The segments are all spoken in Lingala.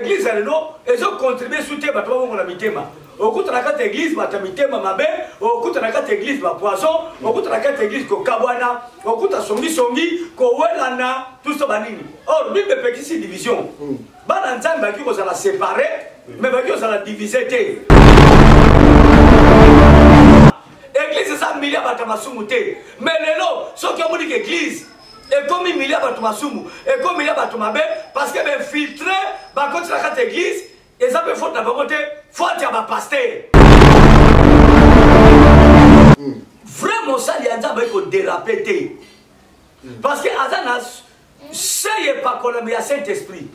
L'église ils ont contribué à soutenir la mitema. Au coup de la carte église, ma mitema mabe, au coup de la carte église, ma poisson, au coup de la carte église, ko kawana, au coup de songi, ko welana, tout ça banini. Or, Bible peut ici division. Bananzan baki ko la séparer, mais baki ko la diviser. Église ça milliard batamasumuté. Mais lelo, ceux qui ont dit l'église et comme il milliard batumasumu et comme il y a batumabe parce que ben filtré ba contre la carte église et ça peut faute na côté faute ya ba pasteur. Vraiment ça il y a ça ba ko déraper parce que azana c'est pas qu'on a Saint-Esprit.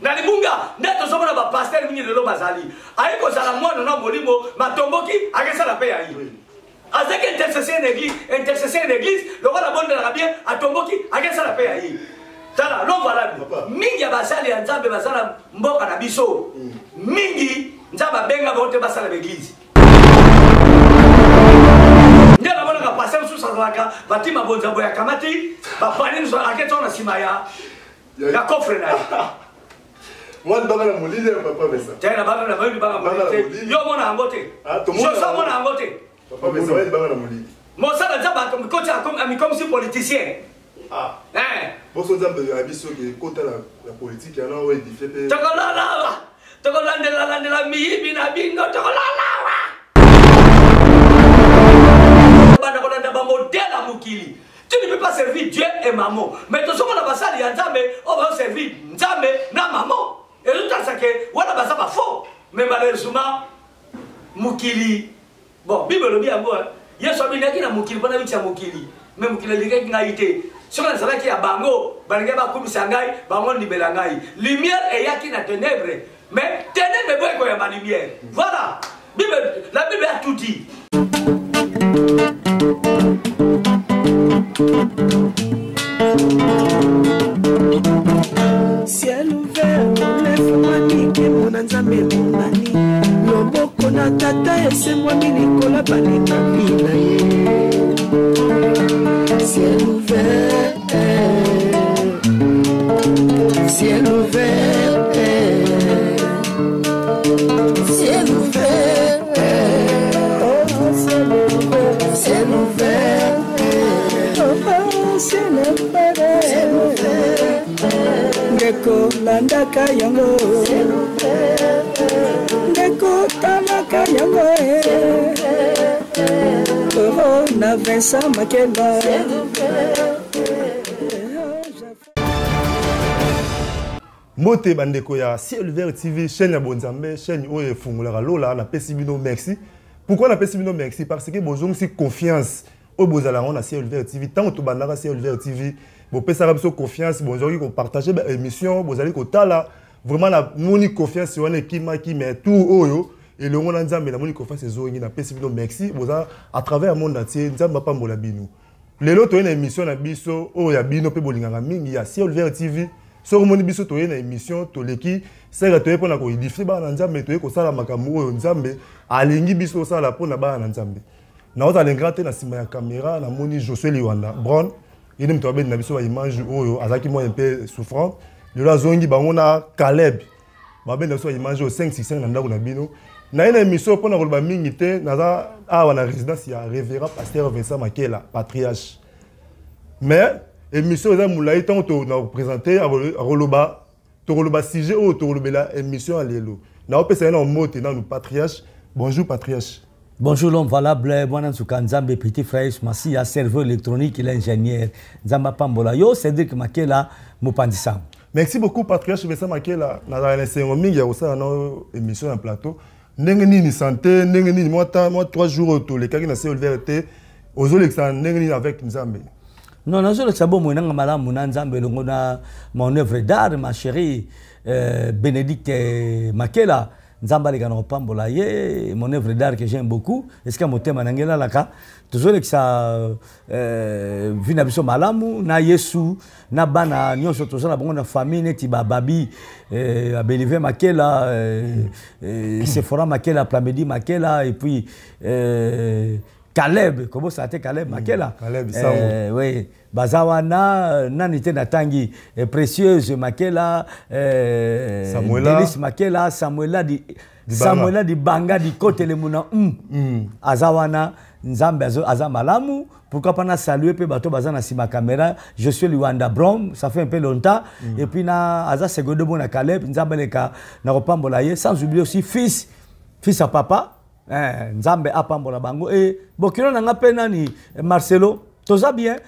Na libunga neto somo na ba pasteur mingi lelo bazali. Ayi ko sala mwana na molimo matomboki akesa la paix ayi. Avec intercession d'église, le roi la bonne de la bien, à Tomboki, à quel ça la paix aïe. Tala, l'homme voilà. Mingi a basali à Nzambe basala mboka na biso. Mingi, Nzamba benga vote basala l'église. Ndia la bonne ka passer sous sa laka, batima bonza boya kamati, ba pani nous a quel na simaya. Ya coffre na. Moi je banga na molide papa besa. Tena banga na molide banga molide. Yo mona angote. Je sa mona angote. Papa, mais ça va être banga na molide. Mon ça là ça comme coach comme si politicien. Ah. Hein. Bon son Nzambe ya biso ke kota la politique yana ouais diffé. Tokolala. Tokolanda mi na bingo tokolala. Bana kolanda ba modèle à mukili. Tu ne peux pas servir Dieu et maman. Mais tout ce qu'on a passé à Nzambe, on va servir Nzambe na maman. Et tout ça que voilà bah ça va faux. Mais malheureusement mukili. Bon, Bible le dit à moi. Yesu abinaki na mukili pana bicha mukili. Mais mukili lingaki ngaite. Sona zala ki ya bango, banenge ba kumisa ngai, bango libela ngai. Lumière est yaki na ténèbres. Mais ténèbres boy ko ya ma lumière. Voilà. La Bible a tout dit. Ciel ouvert, lève-moi nique mon Nzambe mon ami. Loboko na tata ese-moi milikola balinga mina ye. Ciel ouvert, ciel ouvert, ciel ouvert, oh ciel ouvert, ciel ouvert, oh ciel ouvert, ciel ouvert. Ngeko landaka yango, ciel ouvert. Ngeko tamaka yango, oh na Vincent Makeba. Moté bandeko ya Ciel Vert TV, chaîne ya Bonzambe, chaîne où fungula lola na pesibino merci. Pourquoi na pesibino merci? Parce que bonjour si confiance au bozala on a Ciel Vert TV, tant to bandaka Ciel Vert TV, bo pesa biso confiance, bonjour qui partager émission, bozali ko tala vraiment la moni confiance on qui met tout oyo et le monde Nzambe la moni confiance zo ngi na pesibino merci, boza à travers le monde entier Nzamba pa mbola binu. Lelo to une émission na biso o ya bino pe bolinganga mingi ya Ciel Vert TV. So moni biso to yena émission to leki sera to yepona ko idifri ba na Nzambe to yeko sala makambo oyo Nzambe alingi biso sala pona ba na Nzambe na ota lengrate na sima ya caméra na moni Josué Liwanda Brown yene mto abedi na biso ba image oyo azaki mo un peu souffrant le la zongi bango na Caleb ba ben na so image au 565 na ndako na bino na yena émission pona ko ba mingi te na za awa na résidence ya révérend pasteur Vincent Makela patriarche mais émission eza moulayi tant to na présenter roloba sujet o to rolobela émission alelo na opesa na mote na nous patriarche. Bonjour patriarche. Bonjour l'homme valable bwana Nzuka Nzambe petit frère Masi à serveur électronique l'ingénieur Nzamba Pambola yo Cédric Makela mopandisa. Merci beaucoup patriarche Vincent Makela na la sengo mingi ya osala na émission en plateau ndenge nini santé ndenge nini moi 3 jours to le kaki na Ciel Vert ozolekisa ndenge nini avec Nzambe. Non, non, je le sais bon, moi, Nzambe, mon œuvre d'art, ma chérie, Bénédicte Makela, Nzamba les gars Pambola, mon œuvre d'art que j'aime beaucoup. Est-ce que mon thème Nangela Laka, toujours que ça, vient à malamu, na Yesu, na bana, nyon surtout ça, la bonne famille, netiba babi, à Bélivé Makela, Sephora Makela, Plamedi Makela, et puis Caleb, comment ça a été Caleb Makela? Caleb, ça. Oui. Bazawana, Nanite Natangi, Précieuse Makela, Samuela. Delis Makela, Samuela di Banga di Kote le Mouna. Azawana, Nzambe Azamalamu. Pourquoi pas na saluer pe bato bazana si ma caméra. Je suis Luanda Brom, ça fait un peu longtemps. Et puis na Aza Segodo Bona Caleb, Nzambe leka na repambolaye, sans oublier aussi fils à papa. Nzambe apambola bango et bokino nanga pena ni Marcelo toza bien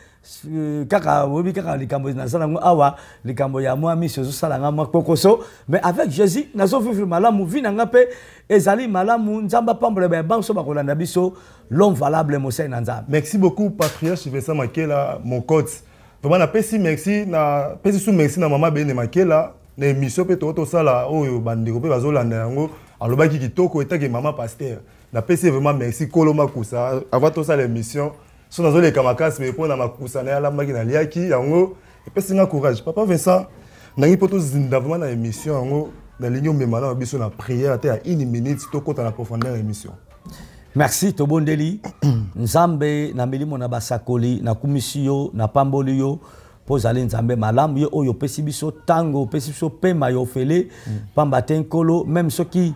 kaka wobi kaka likambo na sala ngo awa likambo ya moi miso zo sala nga moi kokoso mais avec Jésus nazo vivre malamu vi nanga pe ezali malamu Nzamba pambola ba banso bakolanda biso l'homme valable Mosé Nzambe. Merci beaucoup patriarche Vincent Makela mon coach. Vraiment na pesi merci na pesi sous merci na mama Bene Makela na émission pe to sala oyo bandeko pe bazolanda yango alobaki kitoko etaki mama pasteur na pesi vraiment merci Koloma Kusa avant tout ça l'émission so nazo les kamakas mais pour na makusa na yala maki na liaki yango pesi nga courage papa Vincent nangi poto zinda vraiment na émission yango na ligne mema na biso na prière te à 1 minute to kota na profondeur émission. Merci Tobondeli. Nzambe na milimo na basakoli na kumisio na pamboli yo pozali Nzambe malamu yo oyo pesi biso tango pesi biso pema yo fele pamba tenkolo même soki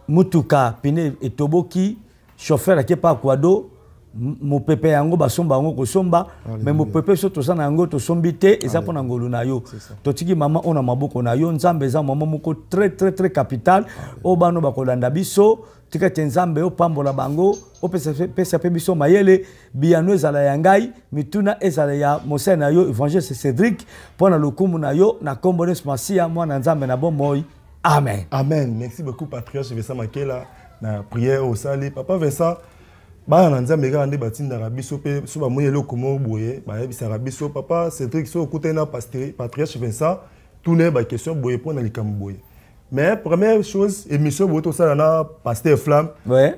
mutuka pine etoboki chauffeur akepa kwado mo pepe yango basomba yango kosomba mais mo pepe so tosana yango tosombi te eza pona ngolu na yo totiki mama ona maboko na yo Nzambe eza mama moko très capital o bano bakolanda biso tika Nzambe o pambola bango o pesa pe biso mayele biano ezala ya ngai mituna ezala ya Mosé na yo évangile Cédric pona lokumu na yo na kombo Yesu Masia mwana Nzambe na bomoi amen. Amen. Merci beaucoup patriarche Vincent Makela na prière au sali papa Vincent ba na Nzambe ga ande batinda rabiso pe so ba moyelo komo boye ba yebisa rabiso papa Cédric so kutena patriarche Vincent tourner ba question boye pona likambo boye. Mais première chose émission boto ça na pasteur Flamme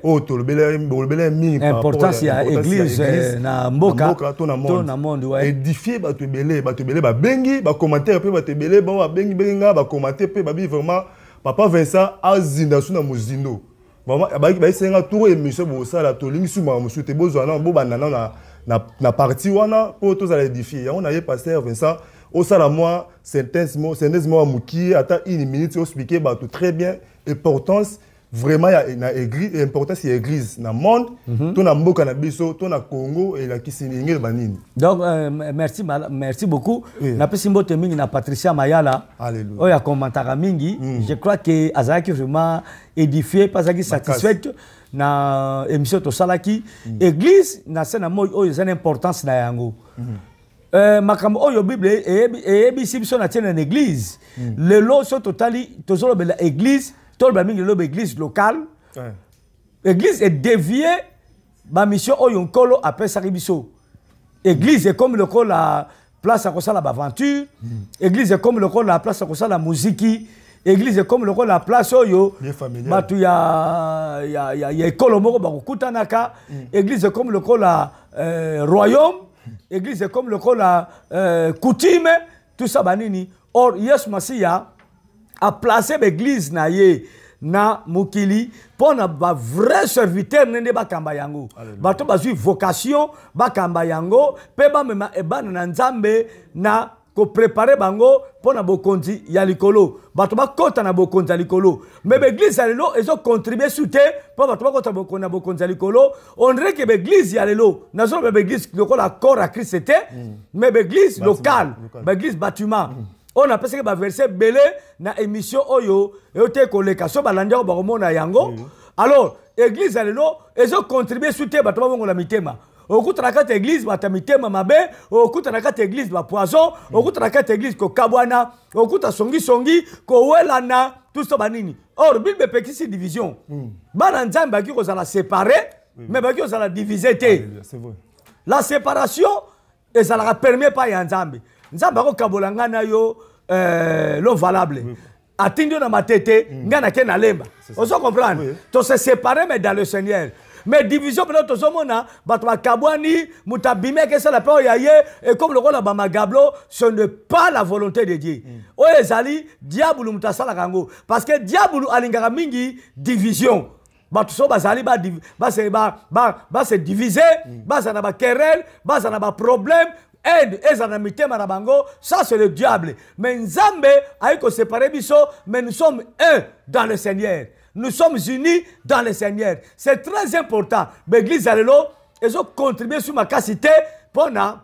o to lebele mingi importance ya église na mboka to na monde édifier ba to belé ba bengi ba commentaire pe ba to belé ba bengi benga ba commenter pe ba bi vraiment papa Vincent azinda suna muzindo vraiment ba senga tour émission bo ça la to lingi suma musu te bozo na bo banana na partie wana po to za édifier on a ye pasteur Vincent au sala moi sentence moi muki ata 1 minute au expliquer ba tout très bien importance vraiment na église importance ya église na monde to na mboka na biso to na Congo et la kisiningé banini. Donc merci beaucoup na pesi mbote mingi na Patricia Mayala alléluia oya commentara mingi je crois que azaki vraiment édifié pas azaki satisfait na émission to salaki église na sena moy oyo c'est importance na yango makambo oyo Bible ebisi biso na tienne na église le lo so totali tozolo bela église tolba mingi lo église locale église est déviée ba mission oyo nkolo apesa biso église est comme le col la place à cause la aventure église est comme le col la place à cause la musique église est comme le col la place oyo batu ya école moko ba kutanaka église est comme le col la royaume église est comme le col la coutume tout ça banini or Yesu Masia a placé l'église na ye na mukili pona ba vrai serviteur nende bakamba yango bato bazui vocation bakamba yango pe ba mema ebana na Nzambe na ko préparer bango pona bokonzi ya likolo bato bakota na bokonzi ya likolo mais l'église ya lelo ezo contribuer soute po bato bakota bokona bokonzi ya likolo on dirait que l'église ya lelo nazo be l'église lokola corps à Christ était mais l'église locale l'église bâtiment on a pensé que ba verset belé na émission oyo yote koleka so balanda ba komona yango alors église ya lelo ezo contribuer soute bato babongo la mitema okuta na kati église bata mitema mabe okuta na kati église ba poison okuta na kati église ko kabwana okuta songi ko welana tout ça banini or bible pekisi division bana Nzambe baki ko za séparer mais baki ko za diviser té la séparation ezala permet pas ya Nzambe Nzambe ko kabolanga na yo l'eau valable atindio na matete ngana ke na lemba ozo comprendre to se séparer mais dans le Seigneur. Mais division peut être zomona batwa kabwani mutabime que c'est la peur yaye et comme le rôle la bamagablo ce n'est pas la volonté de Dieu. O ezali diabulu mutasala kango parce que diabulu alingara mingi division. bato so bazali se diviser baza na ba querelle baza na ba problème aide eza na mitema na bango ça c'est le diable mais nzambe ayi ko séparer biso mais nous sommes un dans le Seigneur nous sommes unis dans le Seigneur c'est très important l'église alelo ezo contribuer sur ma capacité pona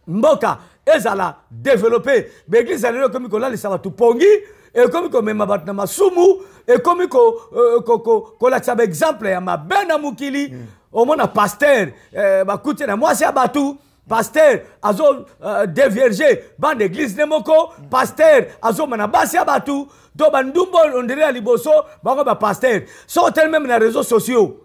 mboka ezala développer l'église alelo comme ko la le sabatu pongi et comme ko mema bat na masumu et comme ko la tsabe exemple ya mabena mukili au mona pasteur bakuti na mwasi abatu pasteur azo dévierger bande d'église nemoko pasteur azo manabasi abatu do bandumbo ondere liboso bango ba pasteur so tel même na réseaux sociaux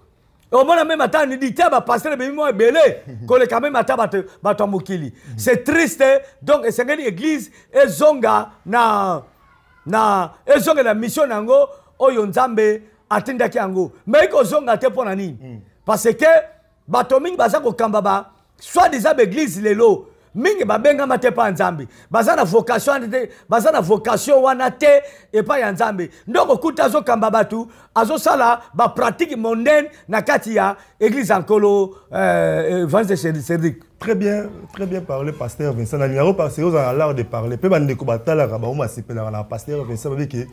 au mona même ata ni dit ba pasteur be mo belé ko le quand même ata bato mukili c'est triste donc esengeli église ezonga na ezonga la mission nango oyo nzambe atindaki yango mais ko zonga te pona nini parce que bato mingi baza ko kamba ba soit des églises lelo mingi babenga mate pa nzambe baza na vocation wana te et pas ya nzambe ndoko kuta zo kamba batu azo sala ba pratique mondaine na kati ya église ankolo Evangeliste Cédric. Très bien parlé pasteur Vincent Naliaro parce que vous avez l'art de parler pe bande ko batala ka ba o masipela na pasteur Vincent babiki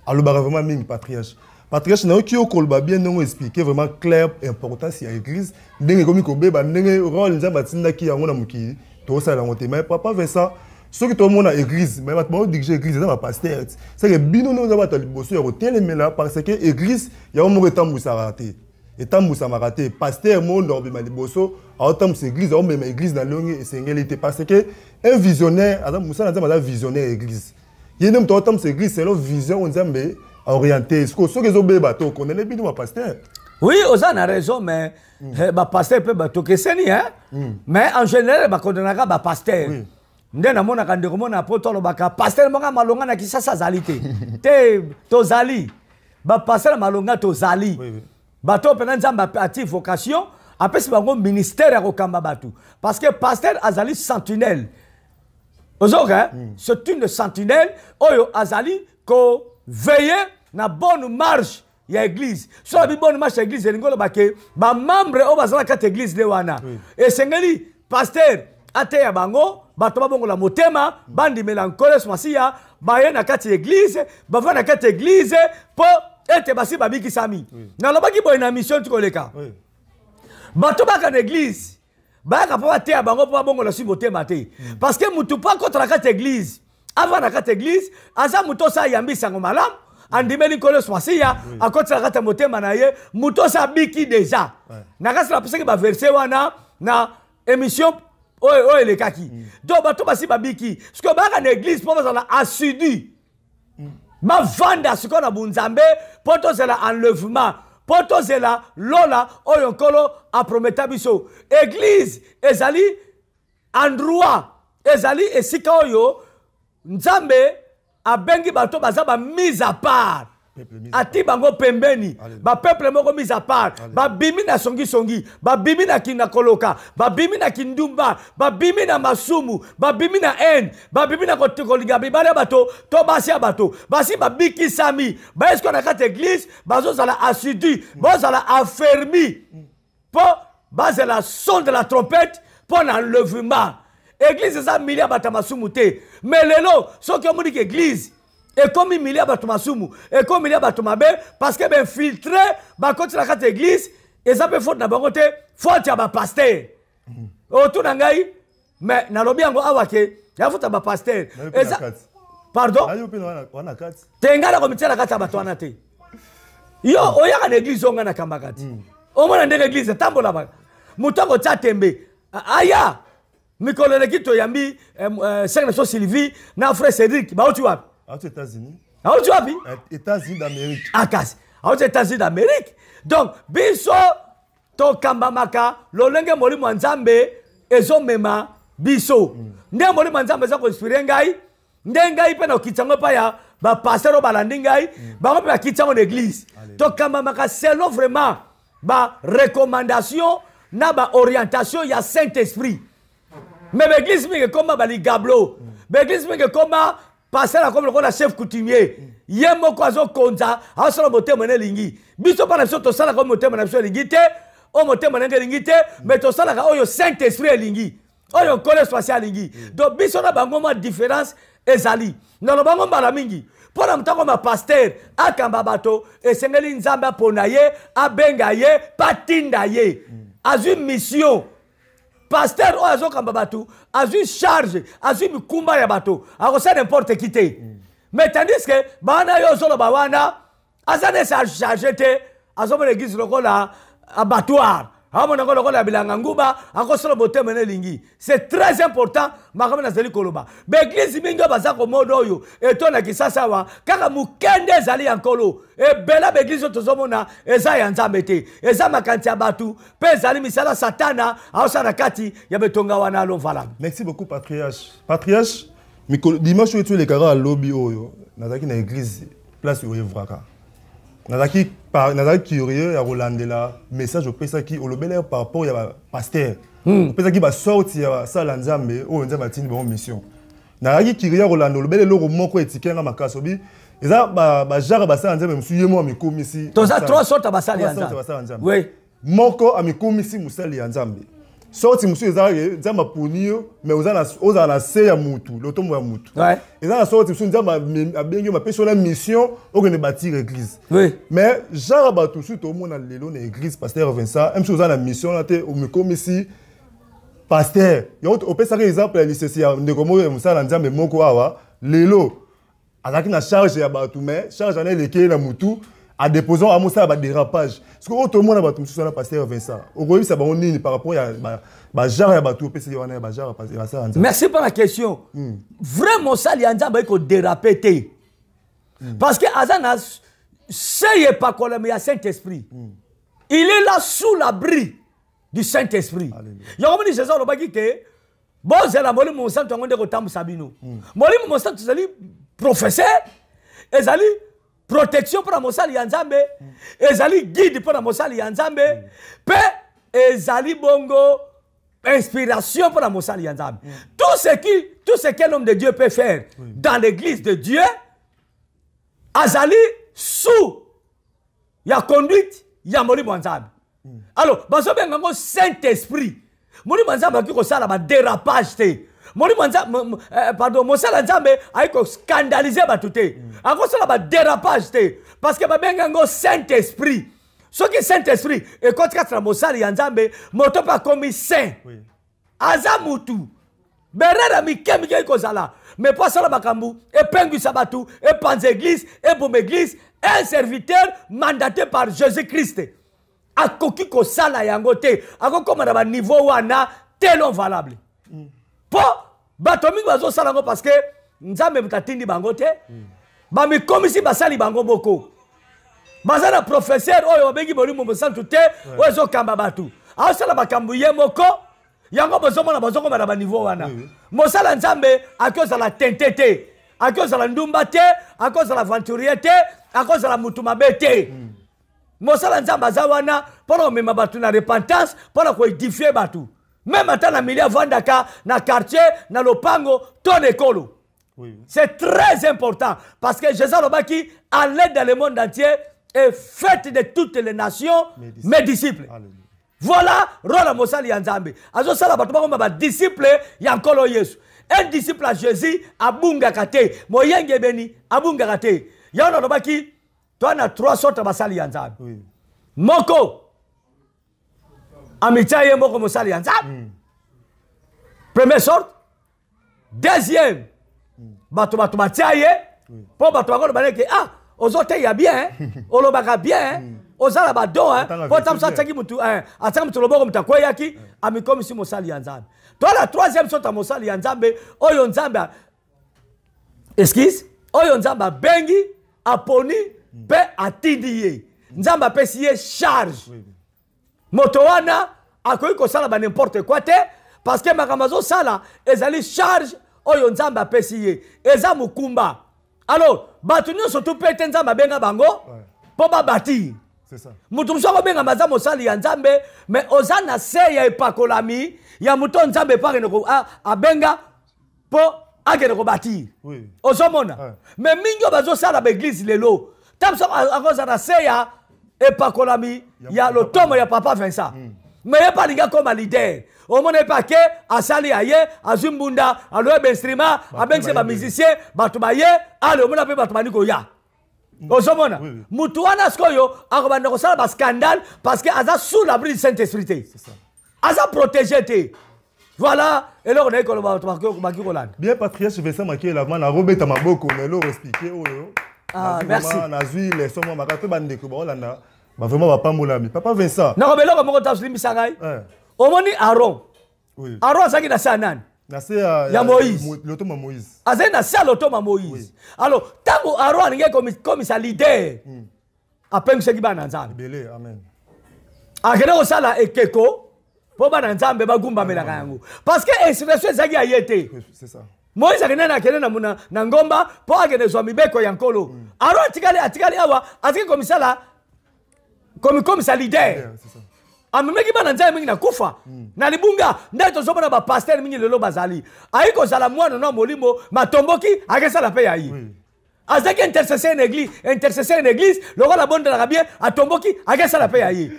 alobara vraiment mingi patriarche na qui okolba bien non expliquer vraiment clair importance ya église ndenge komi ko beba ndenge rôle nzamba tinda ki yango na muki to sala ngote mais papa Vincent ce que tout le monde a église mais maintenant diriger église na pasteur c'est que bino no nzamba to liboso ya kotelemela parce que église ya o mo etambusa raté etambusa maraté pasteur monde obima liboso a otambusa église o mema église na longi esengelité parce que un visionnaire adam musana nzamba visionnaire église yene mto otambusa église c'est leur vision nzambe orienté ce que les obéis to connaît bien ma pasteur oui on a raison mais ba pasteur peut ba to keseni hein mais en général ba condamnaka ba pasteur nde na mona kande ko mona poto baka pasteur monga malonga na kisasa zalité te to zali ba pasteur malonga to zali ba to pena nzamba ati vocation après si bango ministère ya kokamba batu parce que pasteur azali sentinelle ozoka c'est une sentinelle oyo azali ko veiller na bonne marche ya église so la bonne marche ya église elingolo bake ba membre o bazala kati église de wana et sengeli pasteur ate ya bango bato babongo la motema bandi melancoles masia baye na kati église bava na kati église po ete basi babiki sami na lobaki boy na mission tukoleka bato baka na église baka po ate ya bango po babongo la si motema te parce que mutu pa contre la kati église avant na kati église aza muto sa yambisa ngo malam andimeli kolo swasiya akoti la kata motema na ye muto sa biki déjà na kasi la peseke ba verset wana na émission o ele kaki donc bato basi babiki ce que ba na église pour ça assidu ma vanda ce qu'on a bunzambe poto c'est la enlèvement poto c'est la lola oyo kolo a prometa biso église ezali endroit ezali esika oyo nzambe abengi bato baza ba mise à part ati bango pembeni ba peuple moko mise à part ba bimi na songi ba bimi na kinakoloka ba bimi na kindumba ba bimi na masumu ba bimi na haine ba bimi na kotikoliga bibale bato to basi bato basi ba biki sami ba est-ce qu'on a quatre église bazo zala assidu bazo la affermi po bazo la son de la trompette pour l'enlèvement. Église ça milia batamasumu te mais lelo so que on dit que église et comme milia batamasumu et comme milia batamabe parce que ben filtré ba côté la carte église et ça peut faute na bango te faute ya ba pasteur autour na ngai mais na lobi yango awake ya faute ba pasteur et ça pardon tenga ko mitela kata batwana te yo oya na église onga na kambakati o mona ndenge église tambola ba mutako tsatembe aya Mikolo Lekito Yambi, Sénateur Sylvie, na frère Cédric, bah où tu vas? Aux États-Unis. Ah où tu vas? États-Unis d'Amérique. Ah casse. Aux États-Unis d'Amérique. Donc, biso to kambamaka, lolenge moli mwanzambe ezo mema biso. Nde moli mwanzambe za ko inspire ngai, nde ngai pe na kitsango pa ya ba pasteur balandi ngai, ba ko pe kitsango d'église. To kambamaka selon vraiment ba recommandation na ba orientation ya Saint-Esprit. Mais l'église, c'est comme Bali Gablo. L'église, c'est comme passer comme le chef coutumier. Yemo kwazo konza, asala motema na lingi. Biso pa na biso to sala comme motema na biso lingi te, o motema na lingi te, mais to sala ka oyo Saint-Esprit lingi. Oyo kole spatial lingi. Donc biso na bango ma différence ezali. Non bango mbala mingi. Pona mutako ma pasteur akamba bato esengeli nzambe apona ye, abenga ye, patinda ye. Azu mission. Pasteur o azo kamba bato, azu charge, azu mikumba ya bato. Ako ça n'importe qui te. Mais tandis que bana yo solo bawana azane sa charge te, azo mo l'église lokola abattoir. Amona ko lokola bilanga nguba, ako solo botema na lingi. C'est très important makama na zeli koloba. Be église mingi baza ko modo yo, etona kisasa wa kaka mukende zali ankolo. E bela be église tozomona eza ya nzambe te. Eza makanti ya batu, pe zali misala satana, aosa na kati ya betonga wana lo vala. Merci beaucoup patriarche. Patriarche, dimanche où tu les cara à lobby oyo, nazaki na église place où evraka. Nazaki curieux ya rolandela message au pesa qui au lobele par rapport ya pasteur. Au pesa qui ba sorti ya sala nzambe o nzambe tini bon mission. Nazaki curieux rolando lobele loko moko etike na makasobi. Eza ba jara ba sala nzambe msuye mo amikomisi. Toza trois sortes ba sala nzambe. Oui. Moko amikomisi musali ya nzambe. Sorti monsieur nzamba punio mais oza na se ya mutu lotombo ya mutu. Ouais. Eza na sorti monsieur nzamba abengi ma personne mission o que ne bâtir église. Oui. Mais genre batu surtout au monde lelo na église pasteur Vincent même chose na mission là te o mikomisi pasteur. Yo o pesa exemple ya lycée ya ndekomo musala nzambe moko awa lelo azaki na charge ya batu mais charge ana lekeli na mutu à déposant à Moussa dérapage. Parce que tout le monde a battu sur le pasteur Vincent. Aujourd'hui, ça va par rapport à Jar et Batou, merci pour la question. Vraiment, ça, il y a un peu dérapé. Parce que Azana, c'est pas qu'on a Saint-Esprit. Il est là sous l'abri du Saint-Esprit. Il y a un petit Jésus qui est bon, c'est la molie mon sang, tu as un peu Sabino. Molie mon sang, tu as professeur, et Zali. Protection pour la Mosali Yanzambe, ezali guide pour la Mosali Yanzambe, pe ezali bongo inspiration pour la Mosali Yanzambe. Tout ce qu'un homme de Dieu peut faire dans l'église de Dieu, azali sous ya conduite ya moli Mwanzambe. Alors, baso bengango Saint-Esprit. Moli Mwanzambe qui ko sala ba dérapage te. Pardon, Mosala Nzambe a scandalisé batute. Encore ça ba dérapage te parce que ba bengango Saint-Esprit. Ce qui est Saint-Esprit et quand tu Mosala Nzambe, moto pas commis saint. Azamutu. Berera mikemike ko sala. Mais pas ça bakambu et pengu sabatu et panz église et bom église, un serviteur mandaté par Jésus-Christ. A koki ko sala yango te. Ako comme na ba niveau wana telon valable. Po batomi bazo salango parce que nzambe mutatindi bango te ba mi komisi basali bango boko bazana professeur oyo bengi boli mo santu te ozo kamba batu a sala bakambu ye moko yango bozomo na bazoko ba niveau wana mosala nzambe akoza la tentete akoza la ndumba te akoza la aventurier te akoza la mutu mabete mosala nzambe azawana pour mema batu na repentance pour ko édifier batu. Même à la milieu Vandaka, dans le quartier, dans le pango, ton école. Oui. C'est très important parce que Jésus Lobaki, à l'aide dans le monde entier, est fait de toutes les nations, mes disciples. Alléluia. Voilà, Rola Mosali Yanzambe. Azo sala batuma ba disciple yankolo Yesu. Un disciple à Jésus, abunga kate. Moyenge beni, abunga kate. Yana Lobaki, toi na trois sortes basali Yanzambe. Oui. Moko. Amitié moko mosali Yanzambe. Première sorte. Deuxième. Bato matiaye. Pour bato bakolo baneke ah, ozote ya bien, olobaka bien, ozala badon hein. Pour tamsa tsaki mutu ataka mutu loboko mutakweyaki, amikomi si mosali Yanzambe. Toi la troisième sorte mosali Yanzambe, oyo Nzambe excuse, oyo Nzambe bengi, aponi, pe atidiye. Nzambe apesiye charge. Motowana akoyi kosala ba n'importe quoi te parce que makamazo sala ezali charge oyo Nzambe apesiye eza mukumba. Alors batu nyonso tu pete Nzambe benga bango po ba bati. C'est ça. Mutu msoko benga maza mosali ya Nzambe mais ozana se ya epakolami ya muto Nzambe pare no abenga po akende kobâtir Oui. ozomona mais mingi oyo bazosala baeglise lelo ntango soko akozala na se ya epakolami ya lotomo ya papa Vincent mais ye mpe alingi akoma lider omona ye mpe ake asali ya ye azwi mbunda aloye bainstrument abengisi bamusicien bato baye ale omona mpe bato bandi koya ozomona mutu wana sikoyo akobanda kosala bascandale parce que aza sous l'abri du Saint-Esprit te aza protégé te voilà eloko naye koloba bato baki kolanda bien patriarche Vincent Makela mana arobeta maboko lelo expliquer oyo merci nazwi leson mwa makaka mpe bandeko baolanda vraiment bapambolami papa Vincent nakoba eloko moko tasolimbisa ngai omoni Aaron Aaron azalaki na se ya nani na se ya Moïse lotoma Moïse azali na se ya lotoma Moïse alors ntango Aaron alingi komisa lider apengisaki bana nzambe ebele amen akende kosala ekeko mpo bana nzambe bagumbamelaka yango parce que inspiration ezalaki ya ye te Moïse akende na ngomba mpo akende zwa mibeko ya nkolo Aaron atikali awa azalaki komisa lider amemeki bana nzambe mingi na kufa na libunga nde tozomona bapaster mingi lelo bazali ayi kozala mwana na molimo matomboki akesala mpe yayi azalaki intercesseur na église lokola bondelaka bien atomboki akesala mpe yayi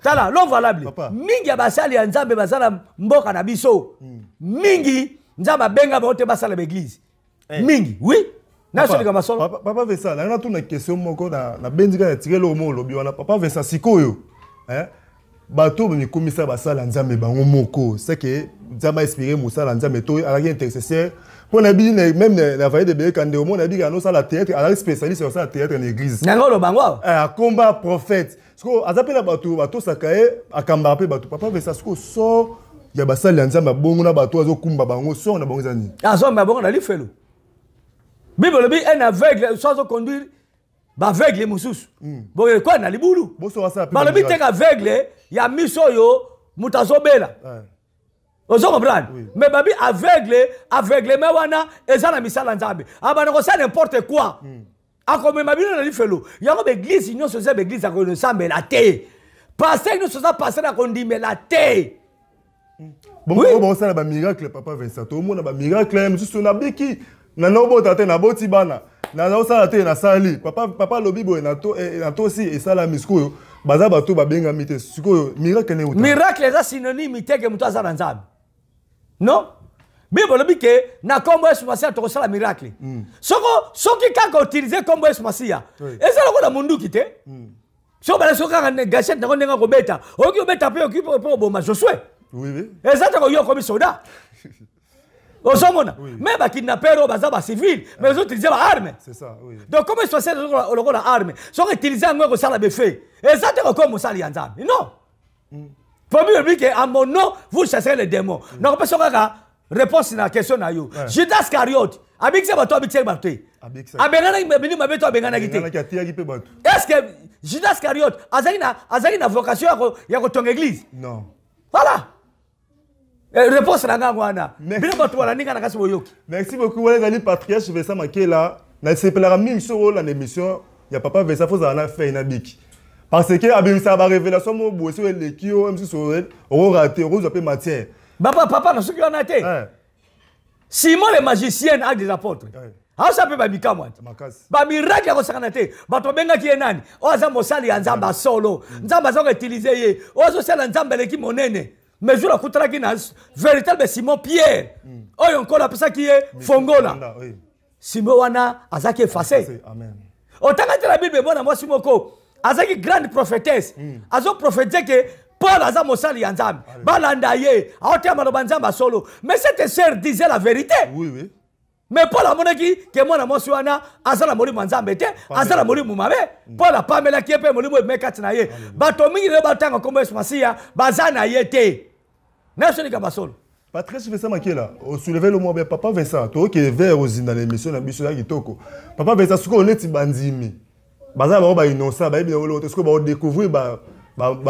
tala lo valable mingi ya basali ya nzambe bazala mboka na biso mingi nzambe abenga bango te basala baeglise mingi oui nasolika masolo papa Vincent nanga tuna question moko na benzika ya tirelo mo lobi wana papa Vincent sikoyo bato bamikomisa basala nzambe bango moko c'est que nzambe inspiré musala nzambe to alaki intercesseur pour na bi même na vaille de Bekande au monde na bi kana sala théâtre alaki spécialiste sur ça théâtre en église nanga lo bango combat prophète siko azapela bato sakaye akamba pe bato papa Vincent siko so ya basala nzambe bongo na bato azokumba bango so na bango zani azomba bongo na lifelo Bible lobi un aveugle soit conduire baveugle mosusu boye kwa na libulu balobi teka aveugle ya miso oyo mutu azobela ozo comprendre mais babi aveugle me wana eza na misala nzambe abana kosala n'importe quoi akomema bino na lifelo yango baeglise nyonso eza baeglise akosambela te paster nyonso eza paster akondimela te bongo bosala bamiracle papa Vincent omona bamiracle mosusu nabiki nanobota te naboti bana nazosala te nasali papa lobi boye nato si esala misikoyo baza bato babengami te sikoyo miracle ne uta miracle eza synonyme te ke moto aza na nzambe non bible lobi ke na kombo yesu masiya tokosala miracle soki kaka utilize kombo yesu masiya eza lokola munduki te soki bala soki kaka gachete nango ndenge kobeta oki obeta mpe oki mpe oboma Josue eza te koyokomi soda ozomona mais bakidnapero baza bacivile mais ozotilize baarme donc comme esocial lokola arme soki utilize yango ekosala befe eza te kokomi mosali ya nzambe non Bible dit qu'à mon nom, vous chasserez les démons. Donc, on peut savoir réponse à la question. Judas Iscariot, est-ce que Judas Iscariot a une vocation à ton église? Non. Voilà. Réponse à la merci beaucoup. Merci patriarche Vincent Makela. Na sepela mingi so la émission ya papa Vincent faut en faire une biki. Parce que abimisa ba révélation mo bosi le kio MC so o raté o zo pe matière. Papa na soki on a été. Simon le magicien avec des apôtres. Ah ça peut ba bikamwa. Ba miracle ko sakana te. Ba to benga ki enani. O za mosali ya nzamba solo. Nzamba zo utiliser ye. O zo sala nzamba le ki monene. Mais je la kutala ki na véritable Simon Pierre. Oyo encore la pesa ki e fongola. Simon wana azaki effacé. Amen. Autant que la Bible bona moi Simoko azaki grande prophétesse. Azo prophétiser que Paul aza mosali ya nzambe. Balanda ye, aotia maloba nzamba solo. Mais cette sœur disait la vérité. Oui oui. Mais Paul a monaki que moi na mosi wana azala molimo nzambe te, azala molimo mabe. Paul a pamela ki pe molimo mekati na ye. Bato mingi le batanga kombo Masia, bazana ye te. Nashoni ka basolo. Patrice Vincent Makela, au soulever le mot papa Vincent, toi qui est vers aux dans l'émission na biso ya kitoko. Papa Vincent suko oneti bandimi. Baza ba innocent, ba bien l'autre suko ba découvrir ba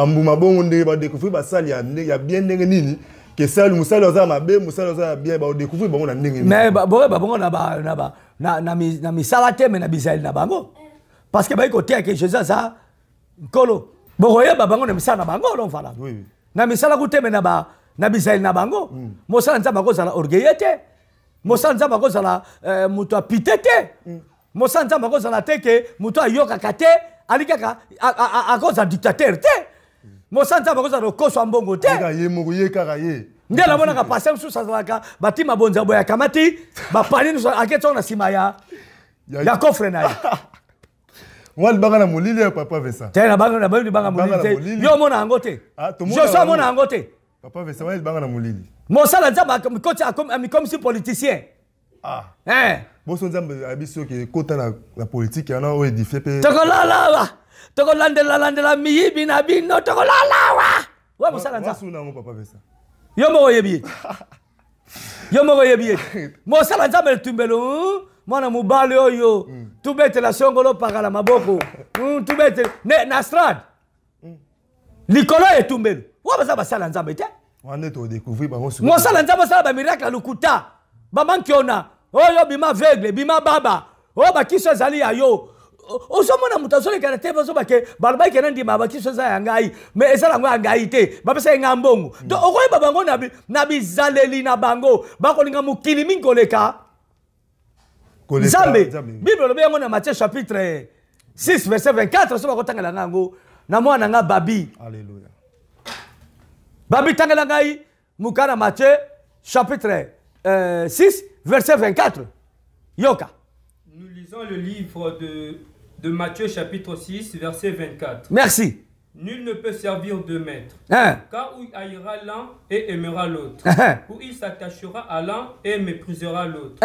mbuma bonde, ba découvrir ba sali ya bien ndenge nini que sali musali oza mabe, musali oza bien ba découvrir ba na ndenge. Mais ba bongo na misala te mais na bisaïl na bango. Parce que ba côté que Jésus ça kolo. Boye ba bango na misala na bango non voilà. Oui. Na misala ku te mais na bisaïl na bango. Mosala nzamba ko sala orgueillete. Mosala nzambe akozala moto apite te. Mosala nzambe akozala te ke moto ayokaka te, ali kaka akozala dictateur te. Mosala nzambe akozala lokoso mbongo te. Nde la monaka passer mosusu azalaka batima bonza boya kamati bapani aketso na sima ya coffre na ye. Moi, le bagana molili ya papa Vesa. Tena bagana molili. Yo mona angote. Je suis mona angote. Papa Vesa, moi le bagana molili. Mosala nzamba comme si politicien. Ah. Boso nzamba abiso ke kota la politique yana o édifié pe. Tokolandela miyibi na bino tokolala. Ouais mosala nzamba. Wasuna ngo papa Vesa. Yo moko yebi. Mosala nzamba tumbelo. Mwana mubali oyo tubete la songolo pakala maboko tubete na strade likolo etumbelo wabaza basala nzambe te wane to découvrir bango sur mosala nzambe sala ba miracle lukuta ba mankiona oyo bima aveugle bima baba o bakiso zali ya yo osomona mutasole kana te bazo bake balba ke nandi mabakiso za yangai mais ezala ngo yangai te bapesa ngambongo donc okoyeba bango na bizaleli na bango bakolinga mukili mingoleka Nzambe, Bible lobi yango na Matthieu chapitre 6 verset 24 so bakotangela ngango na mwana nga Babi. Alléluia. Babi tangela ngai mukana Matthieu chapitre 6 verset 24. Yoka. Nous lisons le livre de Matthieu chapitre 6 verset 24. Merci. Nul ne peut servir deux maîtres. Car où il haïra l'un et aimera l'autre. Où il s'attachera à l'un et méprisera l'autre.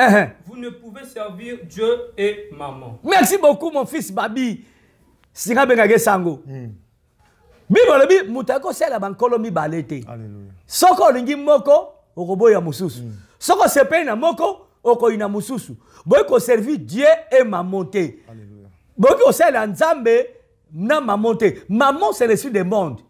Vous ne pouvez servir Dieu et maman. Merci beaucoup mon fils Babi. Singa bengage sango. Bible bi mutako sela bankolo mi balete. Alléluia. Soko lingi moko okoboya mususu. Soko sepe na moko okoina mususu. Boy ko servir Dieu et maman te. Alléluia. Boy ko sela nzambe na maman te. Maman c'est l'esprit du monde.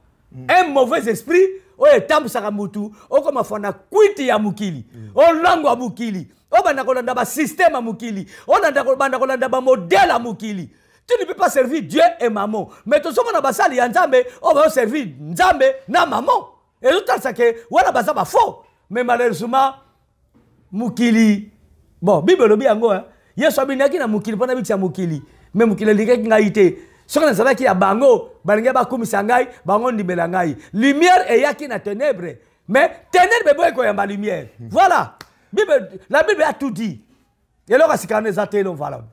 Un mauvais esprit o etambusaka mutu okoma fana kwiti ya mukili. O lango ya mukili. O banda kolanda ba système ya mukili. O banda kolanda ba modèle ya mukili. Tu ne peux pas servir Dieu et maman. Mais tu sommes dans la salle ya nzambe, on va servir nzambe na maman. Et tout ça que wala baza ba faux. Mais malheureusement mukili. Bon, Bible lobi yango hein. Yesu abinaki na mukili pona biti ya mukili. Mais mukili likaki ngaite. Soka na zalaki ya bango, balinga ba kumisa ngai, bango ndibela ngai. Lumière eyaki na ténèbres. Mais ténèbres boy ko yamba lumière. Voilà. La Bible a tout dit. Et là,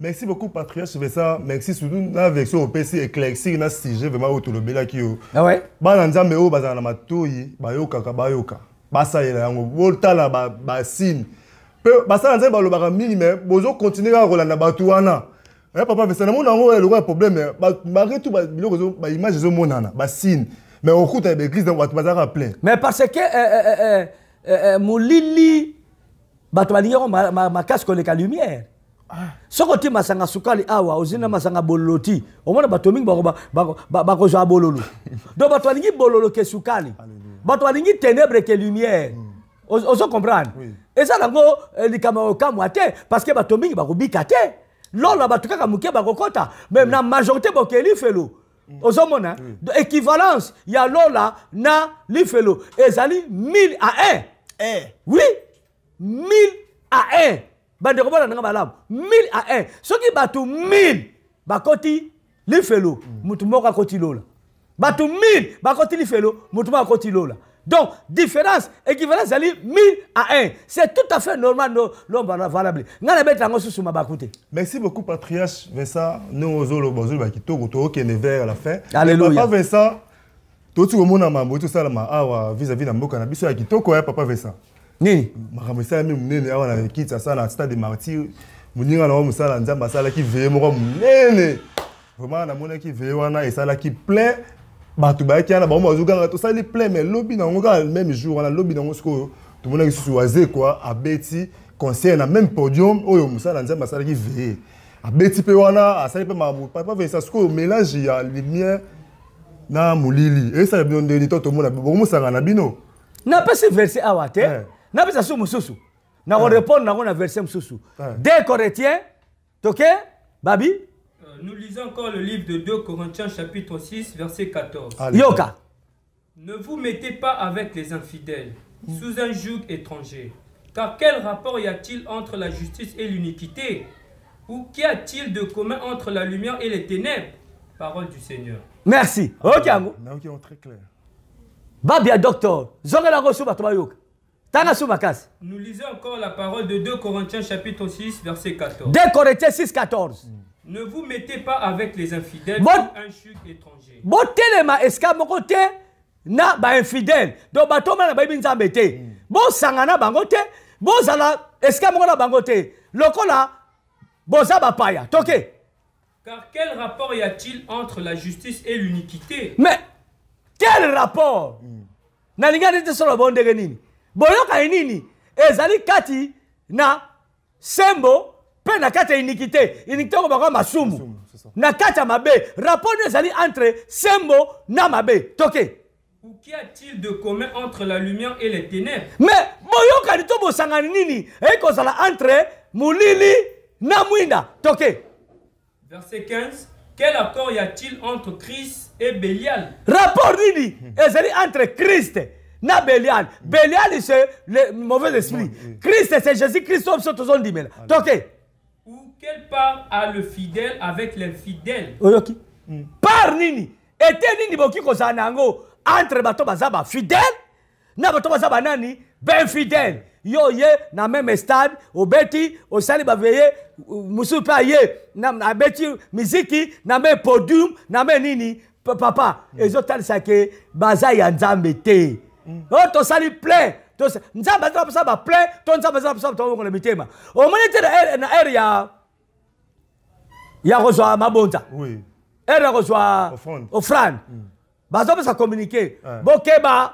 merci beaucoup, Patriarche Vesa. Merci surtout la version OPC éclaircie dans ce sujet vraiment autour de Belaki. Ah ouais. Bananzambe o bazana matoyi, bayoka ka bayoka. Basa ela yango voltala ba signe. Pe basa nzambe ba lo ba minime, bozo continuer à rolanda batuana. Papa Vesa na mona ngo le problème ba retu ba biloko ba image zo monana, ba signe. Mais au coup de l'église dans watu bazara plein. Mais parce que Moulili bato balingo ma casque koleka lumière. Soko ti masanga sukali awa ozina masanga boloti. Omona bato mingi bako zo bololo. Donc bato balingi bololo ke sukali. Bato balingi ténèbres ke lumière. Ozo comprendre. Et ça nango likama okamwa te parce que bato mingi bako bikate. Lola bato kaka muke bako kota. Même na majorité bokeli felo. Ozo mona équivalence ya lola na lifelo ezali 1000 à 1. Oui. 1000 à 1. Bande robona nga malam. 1000 à 1. Soki batu 1000 bakoti li felo mutu moko koti lola. Batu 1000 bakoti li felo mutu moko koti lola. Donc différence équivalence ali 1000 à 1. C'est tout à fait normal l'homme valable. Ngana beta ngo susu mabakute. Merci beaucoup Patriarche Vesa. Nous ozolo bozolo bakitoko to okene vers à la fin. Alléluia. Papa Vesa toti omona mambo to sala ma awa vis-à-vis na mboka na biso ya kitoko ya Papa Vesa. Nini makamisa même munene awa na kitsa sana stade des martyrs muninga na musala nzamba sala ki veye moko munene vraiment na mona ki veye wana esala ki plein batu ba ki ana ba mo azuka to sali plein mais lobby na ngoka même jour wana lobby na ngosko to mona ki susu waze quoi abeti concert na même podium oyo musala nzamba sala ki veye abeti pe wana asali pe mabu Papa Vesa sko mélange ya lumière na mulili et ça bien de to mona bo musanga na bino na pas ce verset awate. Na bisa su mususu. Na on répond na verset mususu. 2 Corinthiens, OK? Babi? Nous lisons encore le livre de 2 Corinthiens chapitre 6 verset 14. Yoka. Ne vous mettez pas avec les infidèles sous un joug étranger. Car quel rapport y a-t-il entre la justice et l'iniquité? Ou qu'y a-t-il de commun entre la lumière et les ténèbres? Parole du Seigneur. Merci. Ok, Ango. Très clair. Babia docteur. Zongela Rosu Batobayok. Tanga Soumakas. Nous lisons encore la parole de 2 Corinthiens chapitre 6 verset 14. 2 Corinthiens 6, 14. Ne vous mettez pas avec les infidèles Bon. ou un chug étranger. Bon telema eska mokote na ba infidèle. Donc batoma na ba binzambete. Bon sangana bangote. Bon zala eska moko na bangote. Lokola boza bapaya. Toke. Car quel rapport y a-t-il entre la justice et l'iniquité? Mais quel rapport? Na lingane te solo bondege nini? Boyoka nini? Ezali kati na sembo pe na kati iniquité. Iniquité ko bako masumu. Na kati mabe. Rapport ezali entre sembo na mabe. Toke. Ou qu'y a-t-il de commun entre la lumière et les ténèbres? Mais boyoka ni to bosangani nini? Eko sala entre mulili na mwinda. Toke. Verset 15. Quel accord y a-t-il entre Christ et Bélial? Rapport nini? Ezali entre Christ na Bélial. Bélial c'est le mauvais esprit. Christ c'est Jésus-Christ sur tout son dimela. Toke. Ou quelle part a le fidèle avec l'infidèle? Oyoki. Par nini? Ete nini boki kozana ngo entre bato bazaba fidèle na bato bazaba nani ben fidèle. Yo ye na même stade obeti osali baveye musu pa ye na beti muziki na me podium na me nini papa ezotali sake baza ya nzambe te. Oh to sali plein to nzambe za ba plein to nzambe za ba to ngole mitema. O monete na area ya kozwa mabonza. Oui. Area kozwa offrande. Bazo ba communiquer. Bokeba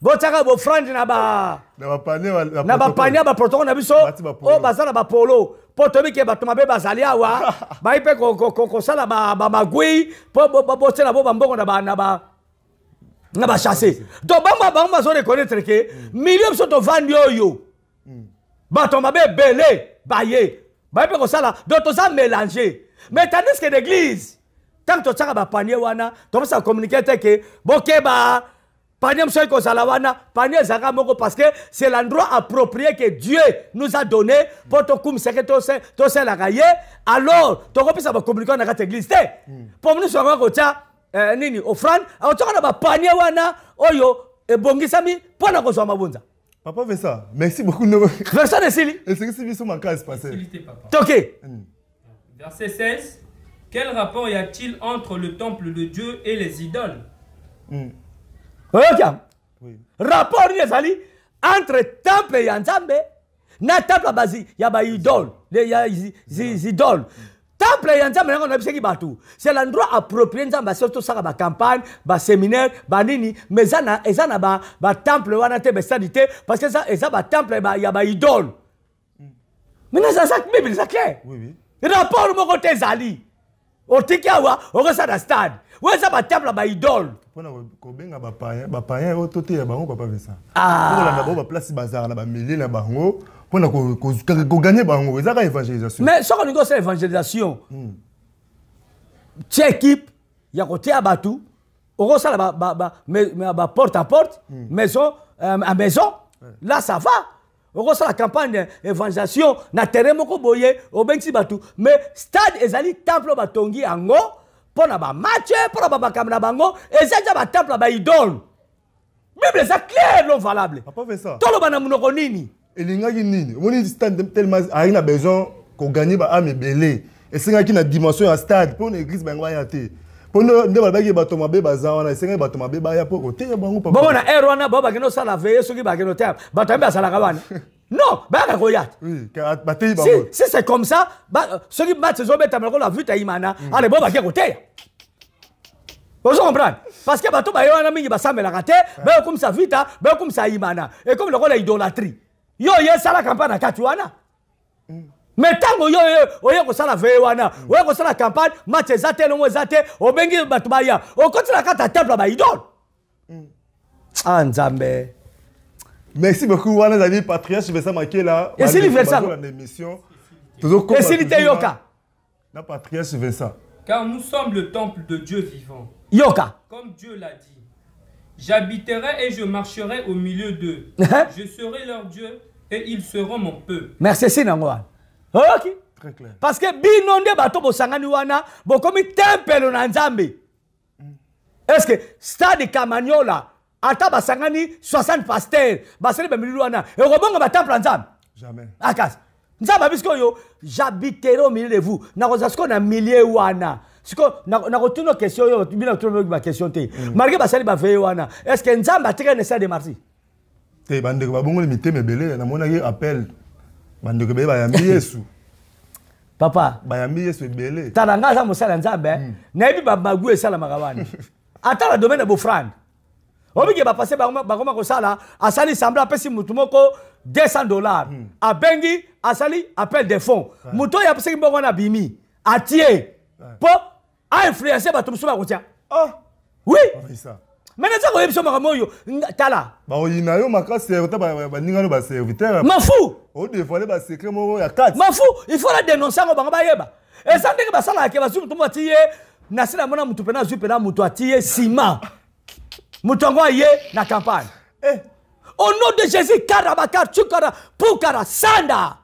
botaka bo friend na ba pania ba protocole na biso o bazala ba polo po tobi ke bato mabe bazali awa ba ipe ko sala ba magui po botela bo bambongo na ba chasser donc bamba zo reconnaître que milieu biso to vandi oyo bato mabe belé baye ba ipe ko sala donc to ça mélanger mais tandis que l'église tant to tsaka ba panier wana to ça communiquer que bokeba panier msoy ko salawana panier zaka moko parce que c'est l'endroit approprié que Dieu nous a donné pour to kum seke to se la gaye alors to ko pisa ba communiquer na cette église pour nous so ko tia nini offrande au to na ba panier wana oyo e bongisami pour na ko so mabunza. Papa fait ça. Merci beaucoup. Verset de Sili. Et c'est que c'est son case passé. OK. Verset 16. Quel rapport y a-t-il entre le temple de Dieu et les idoles? Oui. Rapport ezali entre temple ya Nzambe na temple bazi ya ba idole, ya idole. Temple ya Nzambe na biseki batu. C'est l'endroit approprié Nzambe surtout ça ba campagne, ba séminaire, ba nini, mais ezana ba temple wana te bestadité parce que ça eza ba temple ya ba idole. Mais ça Bible ça clair. Oui. Rapport moko te zali. Otikiawa, okosa na stade. Weza ba temple ba idole. Pona ko benga ba païen o toté ya bango papa fait ça. Ah. Pona ba place bazar na ba milliers na bango, pona ko gagner bango, ezaka évangélisation. Mais ce qu'on c'est évangélisation. Tia équipe ya côté abatu, okosa ba porte à porte, maison à maison. Là ça va. Okosa la campagne d'évangélisation na terrain moko boye obengi batu, mais stade ezali temple batongi ango. Pour na ba match pour na ba kamna bango et ça ba temple ba idole. Bible c'est clair non valable. Papa fait ça. Tolo bana munoko nini? Elingaki nini? Omoni stade tellement a besoin qu'on gagne ba ame belé. Et c'est ngaki na dimension ya stade pour une église bango ya te. Pour nde ba bagi bato mabe baza wana c'est ngaki bato mabe ba ya pour côté bango papa. Bon na erwana baba geno sala veille soki ba geno terre. Bato ba sala kawana. Non, bah oui, si c'est comme ça, ceux qui battent ces hommes, la vue taïmana, allez bon bah qui côté. Vous comprenez? Parce que bateau bah yo na mingi basame la raté, bah comme ça vita, bah comme ça imana, et comme le rôle idolâtrie. Yo ça la campagne à Katuana. Mais tant yo ko sala veille wana, ko sala campagne, match zate no zate, o bengi bato ba ya, o continue la carte temple ba idole. Ah Nzambe. Merci beaucoup, wana zali patriarche Vincent Makela. Et c'est l'universal. Et c'est l'Yoka. La patriarche Vincent. Car nous sommes le temple de Dieu vivant. Yoka. Comme Dieu l'a dit. J'habiterai et je marcherai au milieu d'eux. Je serai leur Dieu et ils seront mon peuple. Merci, Sinangouan. Ok. Très clair. Parce que binonde bato bosangani wana bokomi temple na Nzambe. Est-ce que stade Kamanyola ata basangani 60 pasteurs baseli bamililu wana e robonga ba temple Nzambe? Jamais. Akas. Nzambe abisko yo j'habiterai au milieu de vous. Na kozasko na milieu wana. Siko na kotuno question yo bina kotuno ba question te. Malgré basali ba veille wana. Est-ce que Nzambe atire ne ça de merci? Te bande ko ba bongo limité mebele na mona ki appel. Bande ko be ba yambi Yesu. Papa, bayambi Yesu ebele. Tananga za mosala Nzambe, na ebi ba magu esala makabani. Ata la domaine de bofrande. Obike ba passer ba koma ko sala, asali sembla pesi mutu moko $200. A bengi asali appel des fonds. Muto ya pesi mbongo na bimi. Atie. Po a influencer ba tumso ba kotia. Ah. Oui. Ça. Mais neza ko yebso makamoyo tala. Ba oyina yo makasi ya ba ningano ba serviteur. M'en O dévoiler ba secret mo ya 4. M'en fous, il faut la dénoncer ngo banga ba yeba. Et ça ndenge ba sala ke ba sumu tumo atie na sina mona mutu pena zupe na mutu atie ciment. Mutu ngo ye na campagne. Eh. Au nom de Jésus, karabaka chukara pukara sanda.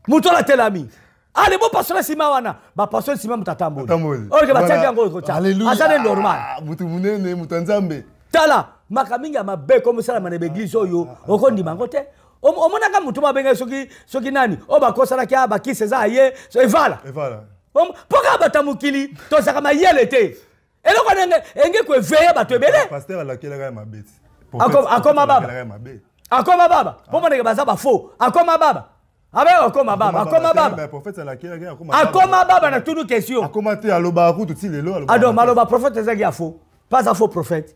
Mutu la telami. Allez, bon pasteur ciment wana, ba pasteur ciment mutatambo. OK, ba tianga ngo ko cha. Azane normal. Mutu munene mutu Nzambe. Tala, makaminga mabe comme ça na église oyo, okondi mangote. Omonaka mutu mabenga soki nani? O ba kosala kia ba kiseza ye, so evala. Evala. Pourquoi batamukili to saka mayele te? Eloko enge ko veiller bato ebele. Pasteur la kelaka mabeti. Akoma baba. Akoma baba. Pomo neke baza ba faux. Akoma baba. Abe akoma baba. Akoma baba. Prophète la kelaka akoma baba na toute question. Akoma te aloba ku tuti lelo aloba. Ado maloba prophète ezaki ya faux. Pas un faux prophète.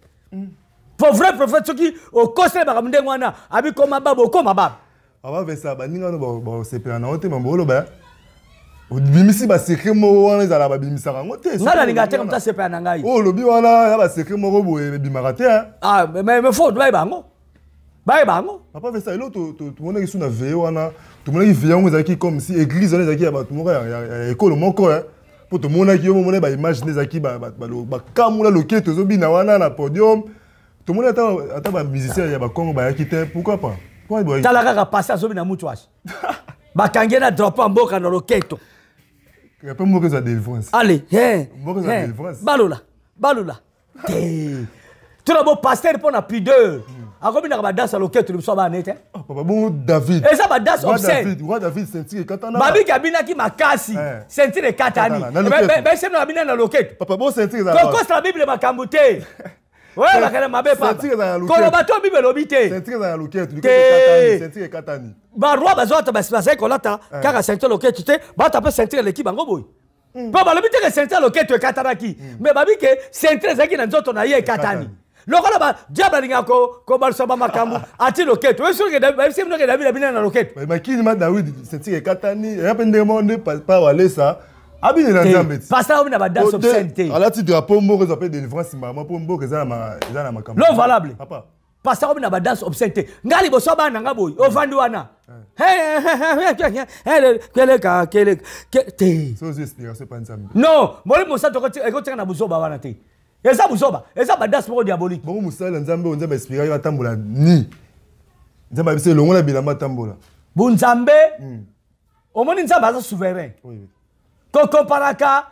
Pour vrai prophète soki o kosele bakamunde ngwana abi koma baba okoma baba. Aba vesa ba ninga no ba sepela na ote mambo oloba. Bimisi ba secret mo wana ezala ba bimisa kango te. Ngala linga te comme ça sepela na ngai. Oh lobi wana ya ba secret mo ko boye bimaka te. Ah mais faut doit bango. Ba bango. Papa vesa elo to mona ki suna veille wana. To mona ki veille ngo ezaki comme si église wana ezaki ya ba to moko ya école moko pour to mona ki yo mona ba image ezaki ba kamula loketo zo bina wana na podium. To mona ata ba musicien ya ba Congo ba yaki te. Pourquoi pas? Tala kaka passer zo bina mutu washi. Ba kangena drop mboka na loketo. Il y a pas de de délivrance. Allez, Baloula. Tu as beau pasteur pour la pudeur. A combien de danse à l'oquet, tu le sois net? Papa, bon, David. Et ça va danse obscène. Roi David, sentir Katana. Babi Kabina qui m'a cassé. Sentir les Katani. Mais c'est la bina dans l'oquet. Papa, bon, sentir ça. Quand la Bible m'a cambouté. Ouais, la canne m'a pas. Quand le bateau Bible l'obité. Sentir dans l'oquet, tu dis sentir Katani. Ba roi bazoa ta basipasa ko lata kaka sentir l'oquet tu te ba ta peut sentir l'équipe bango boy. Ba le bité que sentir l'oquet tu Katanaki. Mais babi que sentir zaki na nzoto na ye Katani. Lokola ba diable linga ko balsoba makambu ati loket we sûr que David c'est que David abina na loket mais makini ma David sentir Katani rapende monde pas wale ça abine na Nzambe pasteur na ba danse obscèneté ala ti drapeau moko ça peut délivrance maman pour moko za na makambu non valable papa pasteur na ba danse obscèneté ngali bosoba na ngaboy ovandi wana kele so inspiration pas Nzambe non moli mosa to ko tika na buzoba wana te eza buzoba eza ba danse moko diabolique bon musala Nzambe Nzambe inspiration atambola ni Nzambe bise longola bilamba tambola bunzambe omoni Nzambe aza souverain oui ko comparaka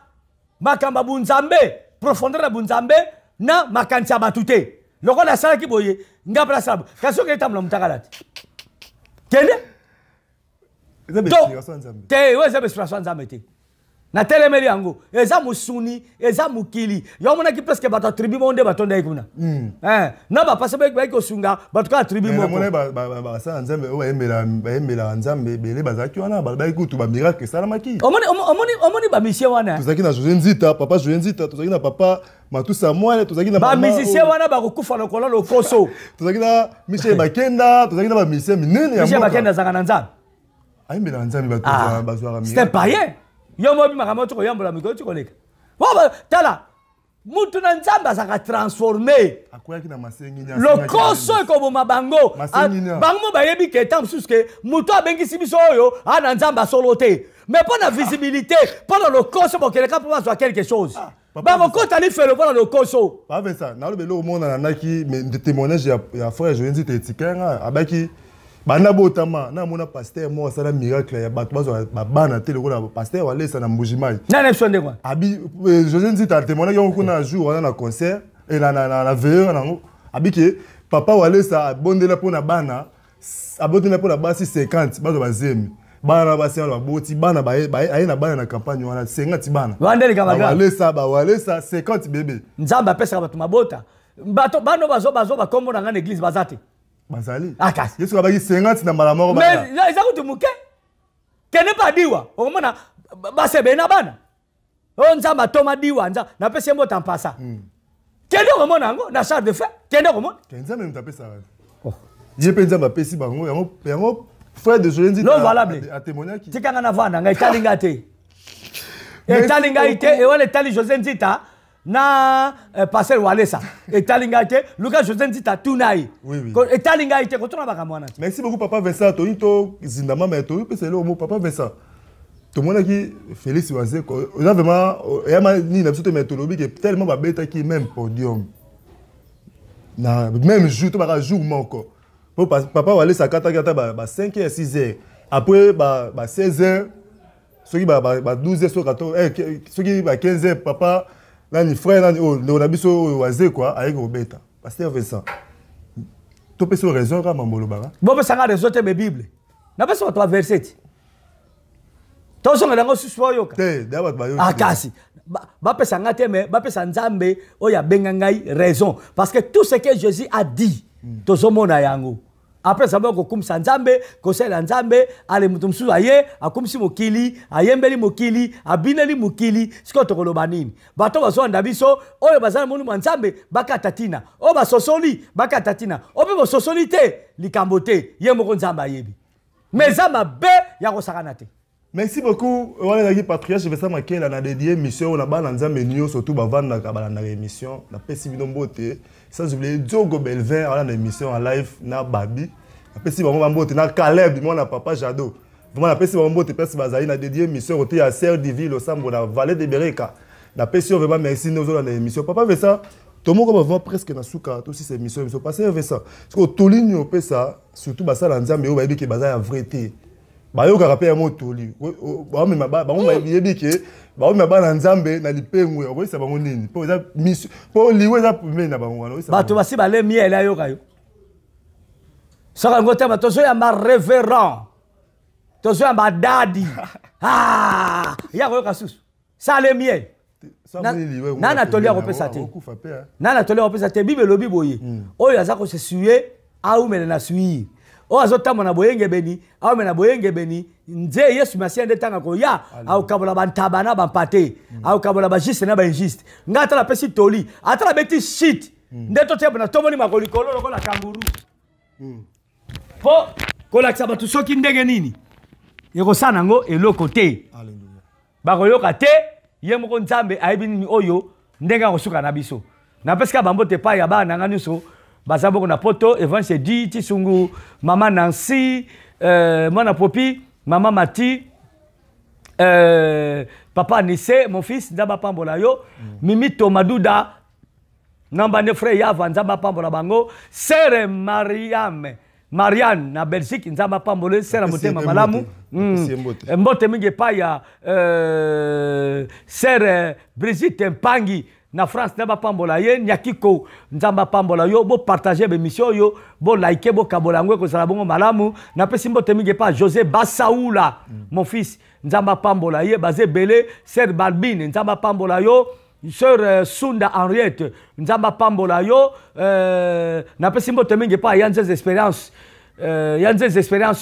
makamba bunzambe profondeur na bunzambe na makanti ya batute lokola sala ki boye ngapela sala kaso ke tamla mutakala kende Nzambe inspiration Nzambe te we Nzambe inspiration Nzambe te na telemeli yango eza musuni eza mukili yo mona ki presque bato tribu monde batonda ikuna na ba passe ba ko sunga bato ka tribu moko mona ba sa Nzambe o emela Nzambe bele bazaki wana ba ikutu ba miracle salamaki omoni ba mission wana tozaki na José Nzita papa José Nzita tozaki na papa Matusa Moine tozaki na ba musicien wana ba kokufa lokola lokoso tozaki na Michel Bakenda tozaki na ba musicien minene ya Michel Bakenda zaka na Nzambe ayembela Nzambe bato bazwara miracle c'est païen yo mobi makambo to yambola mikolo to koleka wa tala mutu na Nzambe azaka transformer akoyaki na masengi nya le koso ko boma bango bango ba yebi ke tam suske mutu abengisi biso oyo ana Nzambe solo te mais pas la visibilité pas le koso pour quelqu'un pour voir quelque chose bango ko tali faire pour le koso pas avec ça na le belo mona na ki mais de témoignage ya frère Joenzi te tikenga abaki bana botama na mona pasteur moi ça la miracle ya bato ba bana te le ko pasteur wale ça na mbujimai na sonde quoi abi José Nzita témoigner yo ko na jour na concert et na veilleur na abi que papa wale ça bondela pona bana abondela pona basi 50 bato bazemi bana basi na boti bana ba na bana na campagne wana 50 bana wandeli kamaga wale ça 50 bébé nzamba pesa bato mabota bato bano bazo ba kombo na ngana église bazate bazali akasi yesu kabaki 50 na mbala moko bana mais ça kutu muke kene pa diwa okomona basebe na bana o nzamba toma diwa nza na pesa mbo tampasa kende okomona ngo na charge de fait kende okomona kenza même tapesa oh je penza ba pesi bango yango frère de Jolene non valable a témoigné qui tikanga na vanda ngai talinga te talinga ite e wale tali José Nzita na passer walesa etalinga te Lucas José Nzita tunai etalinga ite kotona bakamwana. Merci beaucoup papa Vincent to zindama mais to pese le mot papa Vincent tout le monde qui Félix Wazé on a vraiment yama ni na biso méthodologie qui tellement ba beta qui même podium na même jour to ba jour encore papa walesa kata ba 5h 6h après ba 16h ceux qui ba 12h sur 14 ceux qui ba 15h papa nani frère nani on a biso Wazé quoi avec Robeta pasteur Vincent to pese raison ka mamolo baba bo pesa nga raison te be Bible na pesa to verset to songa dango suswa yoka te d'abord ba yoka akasi ba pesa nga te mais ba pesa nzambe o ya benga ngai raison parce que tout ce que Jésus a dit to zomona yango après ça va ko kumsa nzambe ko sela nzambe ale mutumsu aye akumsi mokili ayembeli mokili abineli mokili siko to koloba nini bato bazo anda biso oyo bazana monu nzambe bakatatina o basosoli bakatatina o be bososoli te likambo te ye moko nzamba yebi mais zamba be ya ko sakana te. Merci beaucoup wala ki patriarche Vincent Makela na dédié mission na bana nzambe nyo surtout bavanda ka bala na émission na pesi bino mbote sans oublier Diogo Belvin wala na émission en live na Babi na pesi bango mbote na Caleb mon na papa Jado vraiment na pesi bango mbote pesi bazali na dédié mission côté à Serre Diville au Sambo na Vallée de Bereka na pesi vraiment merci nous na émission papa Vincent tout le monde va presque na suka tout si c'est émission passer Vincent parce que tout ligne pesa surtout basala nzambe o babi ke bazali en vérité bayo ka rappeler motoli ba me ba yebi ke ba me ba na nzambe na lipengwe o isa bango nini po za mission po liwe za me na bango wana isa bato basi bale miel ayo kayo saka ngote ba tozo ya ma révérend tozo ya ma daddy ya ko kasusu sale miel nana tolia ko pesa te nana tolia ko pesa te bible lobi boye oyo azako se suye au mele na suye o azotamo na boyenge beni au mena boyenge beni nze Yesu Masia ndetanga ko ya au kabola bantaba na bampate au kabola bajiste na banjiste ngata la pesi toli atala beti shit ndeto te na tomoni makoli kololo ko la kanguru po ko la tsaba tusoki ndenge nini yeko sana ngo eloko te haleluya bako yoka te ye moko nzambe ayebi nini oyo ndenga ko suka na biso na peska bambote pa ya bana nganyuso bazaboko na poto Evan se dit tisungu maman Nancy mwana Popi maman Mati papa Nisse mon fils ndaba pambola yo Mimi Tomaduda namba ne frère Yava nzaba pambola bango sœur Marianne na Belgique nzaba pambola sœur motema malamu mbote mingi pa ya sœur Brigitte Mpangi na France naba pambola ye nyakiko nzamba pambola yo bo partager be mission yo bo like bo kabola ngwe ko sala bongo malamu na pesi mbote mingi pa José Bassaoula mon fils nzamba pambola ye bazé belé sœur Balbine nzamba pambola yo sœur Sunda Henriette nzamba pambola yo na pesi mbote mingi pa Yanzes Expérience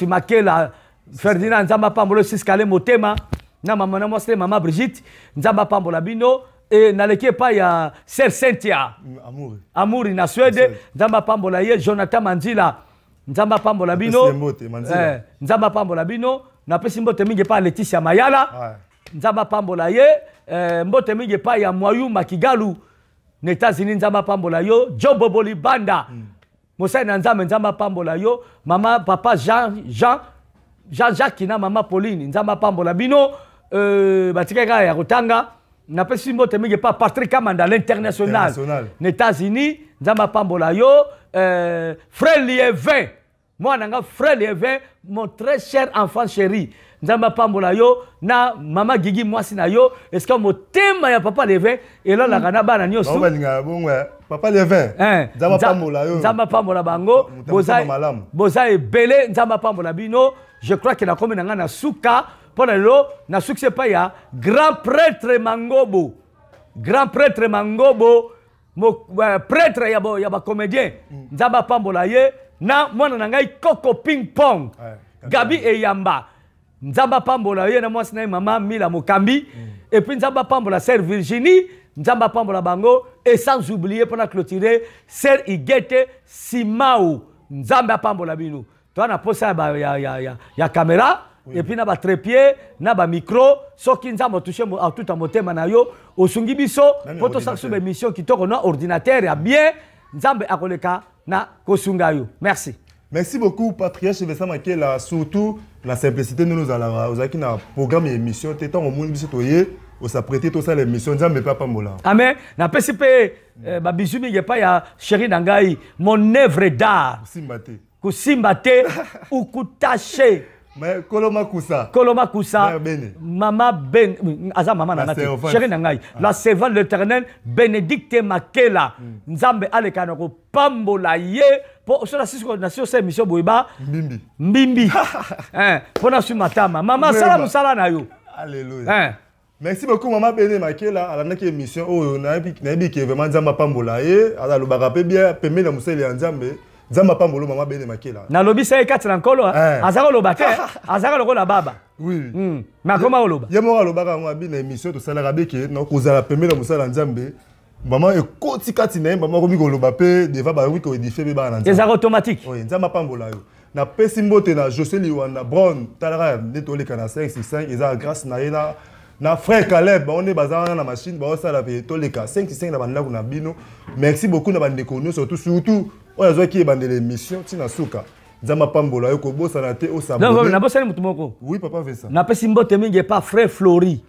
Makela Ferdinand nzamba pambola Siskale Motema na mama na mwasle mama Brigitte nzamba pambola bino et na leke pa ya Sœur Cynthia Amouri na Suède nzamba pambola ye Jonathan Manzila nzamba pambola bino nzamba pambola bino na pesi mbote mingi pa Laetitia Mayala nzamba pambola ye mbote mingi pa ya Mwayu Makigalu na États-Unis nzamba pambola yo Job Boboli Banda Mosai na nzamba pambola yo mama papa Jean-Jacques na mama Pauline nzamba pambola bino batikaka ya kotanga na pesi mbote mingi pa Patrick Kamanda l'international aux États-Unis nzamba pambola yo frère Lievin moi nanga frère Lévin, mon très cher enfant chéri. Nzamba pambola yo na mama Gigi mwasi na yo. Est-ce que mon thème ya papa Lévin et là la kana bana nyoso. Papa Lévin. Nzamba pambola yo. Nzamba pambola bango. Boza e belé nzamba pambola bino. Je crois que la commune na souka pour le na succès pas ya grand prêtre Mangobo. Grand prêtre Mangobo, prêtre yaba comédien. Nzamba pambola ye na mwana nangai Coco Ping Pong. Gabi et Yamba. Nzamba pambola ye na mwasi na mama Mila Mokambi. Et puis Nzamba pambola sœur Virginie. Nzamba pambola bango. Et sans oublier pour la clôturer sœur Igete Simao. Nzamba pambola bino. Toi na posa ya caméra. Et puis na ba trépied, na ba micro. Soki Nzamba touché à tout en motema na yo. Osungi biso. Poto sa sous émission qui tourne na ordinateur ya bien. Nzamba akoleka na kosunga yo. Merci. Merci beaucoup, Patriarche Vincent Makela. Surtout, la simplicité de nous allons. Vous avez un programme et émission. Tu es au monde, vous s'apprêtez tout ça, l'émission. Nous n'avons pas mola. Amen. Na PCP, bisou, il n'y a pas ya chéri Nangaï, mon œuvre d'art. Kusimbate ou kutache. Mais Koloma Koussa. Koloma Koussa. Maman Ben. Aza maman nanate. Chéri Nangaï. La servante de l'Éternel, Bénédicte Makela. Nzambe Alekanoko Pambola ye. Pour cela, si on a sur cette émission, Boiba. Mbimbi. Pour la suite, matama. Maman, salam salam na yo. Alléluia. Merci beaucoup, maman Béné Makela. À la nouvelle émission, on a dit que vraiment Nzamba Pambola ye. Alors, le barape bien, permet de mousser les Nzambe. Nzamba Pambola, maman Béné Makela. Na lobi c'est 4 encore. Azara lo bate. Azara lo la baba. Oui. Mais comment on loba? Yemo lo baba mo abi na émission to sala rabe ke na ko zala permet de mousser les Nzambe. Maman e koti kati na maman ko mi ko loba pe deva ba wi ko édifier be ba na Nzambe. C'est automatique. Oui, Nzamba Pambola yo. Na pesi mbote na José Liwana Brown talara netole kana 565 eza grâce na yena na frère Caleb on est bazana na machine ba ça la pe toleka 565 na banda kuna bino. Merci beaucoup na bande ko surtout oya zo ki bande l'émission tina suka. Nzamba Pambola yo ko bosa na te o sabone. Non, na bosa ni mutu moko. Oui, papa fait ça. Na pesi mbote mingi pas frère Flori.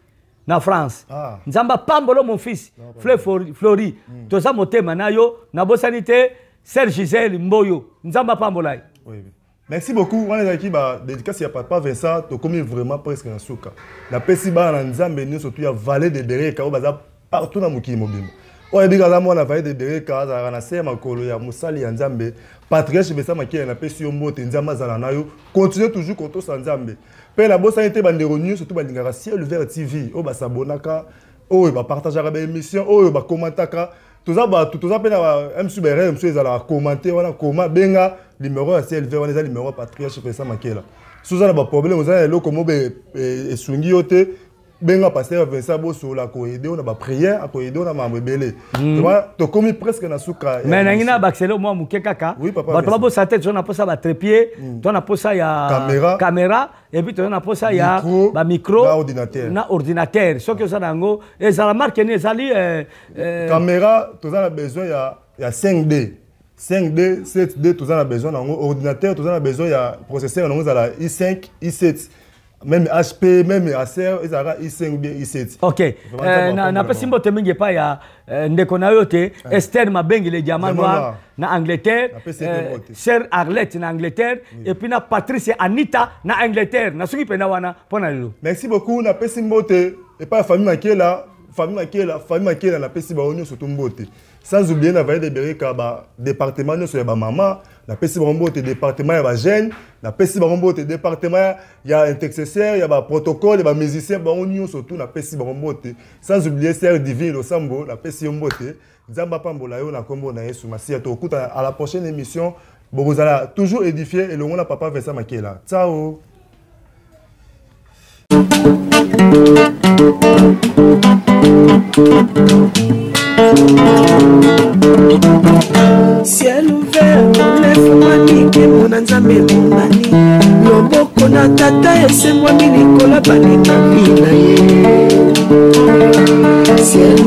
Na France. Nzamba Pambola mon fils. Frère Flori. To sa motema na yo na bosa ni te Serge Gisèle Mboyo. Nzamba Pambola. Oui. Merci beaucoup. On est qui ba dédicace ya papa Vincent to comme vraiment presque na suka. Na pesi ba na Nzambe ni surtout ya Vallée de Bereka o baza partout na mukili mobimba. O ebiga za mona Vallée de Bereka za na sema makolo ya musali ya Nzambe. Patriarche Vincent Makela na pesi yo mbote Nzamba zala na yo. Continuez toujours contre sa Nzambe. Pe la bossa été bandero news surtout bandingara Ciel Vert TV o ba s'abonaka o ba partagera ba émission o ba commentaka. Toza pe na MSUBR MSU ezala commenter wana comment benga numéro ya CLV wana eza numéro Patriarche Vincent Makela. Soza na ba problème oza eloko mo be esungi yo te benga pasteur Vincent Bosola ko aider on a ba prière ko aider on a mambo belé. Tu vois to komi presque na suka. Mais na ngina ba accélé moi muke kaka. Ba to ba bosa tête on a posa ba trépied, to na posa ya caméra et puis to na posa ya ba micro na ordinateur. Ce que ça dango et ça la marque ne zali caméra to za na besoin ya 5D. 5D, 7D, tout ça a besoin d'un ordinateur, tout ça a besoin d'un processeur, on a i5, i7. Même HP, même Acer, ils ont i5 ou bien i7. Ok. Na pas simbo te mingi pa ya ndeko na yote Esther Mabengi le diamant noir na Angleterre, Sir Arlette na Angleterre et puis na Patricia Anita na Angleterre. Na suki pena wana pona lelo. Merci beaucoup na pas simbo te et pas famille Makela na pesi ba onyo surtout mbote. Sans oublier na Vallée de Bereka ba département no so ya ba mama, na pesi ba mbote département ya ba jeune, na pesi ba mbote département ya intercesseur, ya ba protocole, ya ba musicien ba onyo surtout na pesi ba mbote. Sans oublier Sœur Divine au Sambo, na pesi mbote. Nzamba Pambola yo na kombo na Yesu Masia to okuta à la prochaine émission. Bozala toujours édifié et le monde papa Vincent Makela. Ciao. Ciel ouvert, lève-moi nique mon Nzambe monani. Loboko na tata ese moi milikola balinga mina ye. Ciel